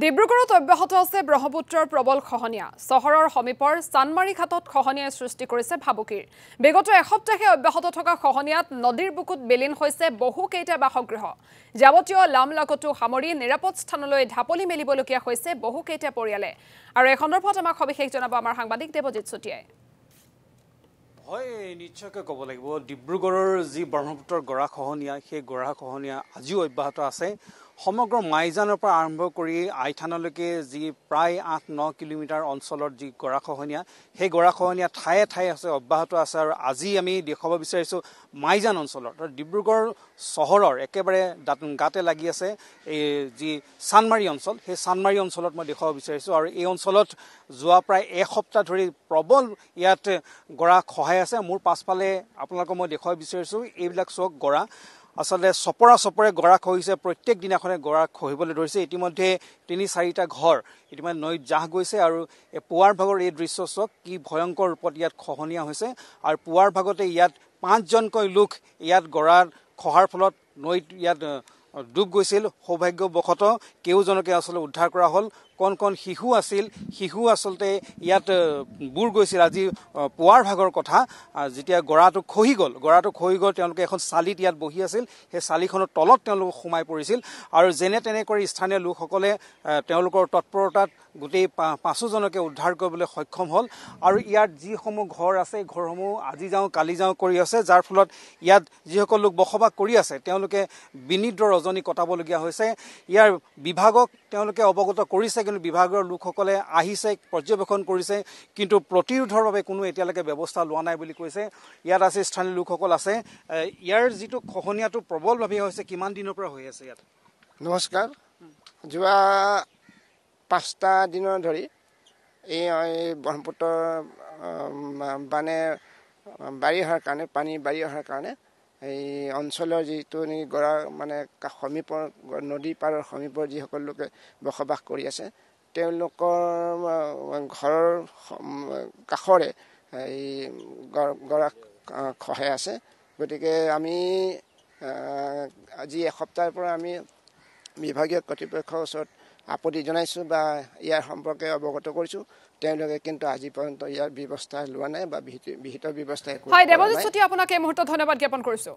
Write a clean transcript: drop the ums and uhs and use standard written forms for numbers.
ডিব্ৰুগড়ত অব্যাহত আছে ব্ৰহ্মপুত্ৰৰ প্ৰবল খহনীয়া চহৰৰ সমীপৰ চানমাৰী ঘাটত খহনীয়াই সৃষ্টি কৰিছে ভাবুকিৰ বিগত এসপ্তাহে অব্যাহত থকা খহনীয়াত নদীৰ বুকুত বিলীন হৈছে বহু কেইটা বাসগৃহ যাৱতীয় লামলাকটো সামৰি নিৰাপদ স্থানলৈ ঢাপলি মেলিবলগীয়া হৈছে বহু কেইটা পৰিয়ালে আৰু এই সন্দৰ্ভত আমাক সবিশেষ জনাব আমাৰ সাংবাদিক দেৱজিৎ চুটিয়াই হয় নিশ্চয়কৈ ক'ব লাগিব ডিব্ৰুগড়ৰ যি ব্ৰহ্মপুত্ৰৰ গৰাখহনীয়া সেই গৰাখহনীয়া আজিও অব্যাহত আছে সমগ্ৰ মাইজানৰ পৰা আৰম্ভ কৰি আইথানলৈকে যি প্ৰায় ৮-৯ কিলোমিটাৰ অঞ্চলত যি গৰাখহনীয়া সেই গৰাখহনীয়া ঠায়ে ঠায়ে আছে অব্যাহত আছে আৰু আজি আমি দেখাব বিচাৰিছো মাইজান অঞ্চলত ডিব্ৰুগড় চহৰৰ একেবাৰে গাতে লাগি আছে এই যি চানমাৰী অঞ্চল সেই চানমাৰী অঞ্চলত মই দেখাব বিচাৰিছো আৰু এই অঞ্চলত যোৱা প্ৰায় এসপ্তাহ ধৰি প্ৰবল ইয়াত গৰা খহাই আছে মোৰ পাছফালে আপোনালোকক মই দেখাব বিচাৰিছো এইবিলাক চক গৰা আসলে চপৰে গৰা খহিছে প্ৰত্যেক দিনাখনে গৰা খহিবলৈ ধৰিছে ইতিমধ্যে ৩-৪টা ঘৰ ইতিমধ্যে নৈত জাহ গৈছে আৰু পুৱাৰ ভাগৰ এই দৃশ্য চক কি ভয়ংকৰ ৰূপত ইয়াত খহনীয়া হৈছে আৰু পুৱাৰ ভাগতে ইয়াত ৫জনকৈ লোক ইয়াত গৰাৰ খহাৰ ফলত নৈত ইয়াত ডুব গৈছিল সৌভাগ্যবশত কেউজনকে আসলে উদ্ধাৰ কৰা হ'ল কোন শিশু আছিল শিশু আসলতে ইয়াত বুৰ গৈছিল আজি পুৱাৰ ভাগৰ কথা যেতিয়া গৰাটো খহি গ'ল তেওঁলোকে এখন চালিত ইয়াত বহি আছিল সেই চালিখনৰ তলত তেওঁলোক সোমাই পৰিছিল আৰু যেনে তেনে কৰি স্থানীয় লোকসকলে তেওঁলোকৰ তৎপৰতাত গোটেই ৫জনকে উদ্ধাৰ কৰিবলৈ সক্ষম হ'ল আৰু ইয়াত যিসমূহ ঘৰ আছে ঘৰসমূহ আজি যাওঁ কালি যাওঁ কৰি আছে যাৰ ফলত ইয়াত যিসকল লোক বসবাস কৰি আছে তেওঁলোকে বিনিদ্ৰ ৰজনী কটাবলগীয়া হৈছে ইয়াৰ বিভাগক তেওঁলোকে অৱগত কৰিছে কিন্তু বিভাগৰ লোকসকলে আহিছে পৰ্যবেক্ষণ কৰিছে কিন্তু প্ৰতিৰোধৰ বাবে কোনো এতিয়ালৈকে ব্যৱস্থা লোৱা নাই বুলি কৈছে ইয়াত আছে স্থানীয় লোকসকল আছে ইয়াৰ যিটো খহনীয়াটো প্ৰবলভাৱে হৈছে কিমান দিনৰ পৰা হৈ আছে ইয়াত নমস্কাৰ যোৱা 5টা দিনৰ ধৰি এই ব্ৰহ্মপুত্ৰৰ মানে বাঢ়ি অহাৰ কাৰণে পানী বাঢ়ি অহাৰ কাৰণে এই অঞ্চলৰ যিটো গৰা মানে সমীপৰ নদী পাৰৰ সমীপৰ যিসকল লোকে বসবাস কৰি আছে তেওঁলোকৰ ঘৰৰ কাষৰে এই গৰা খহাই আছে গতিকে আমি আজি এসপ্তাহৰ পৰা আমি বিভাগীয় কৰ্তৃপক্ষৰ ওচৰত আপত্তি জনাইছো বা ইয়াৰ সম্পৰ্কে অৱগত কৰিছো তেওঁলোকে কিন্তু আজি পৰ্যন্ত ইয়াৰ ব্যৱস্থা লোৱা নাই বা বিহিত ব্যৱস্থা হয় দেৱজিৎ চুটিয়া আপোনাক এই মুহূৰ্তত ধন্যবাদ জ্ঞাপন কৰিছো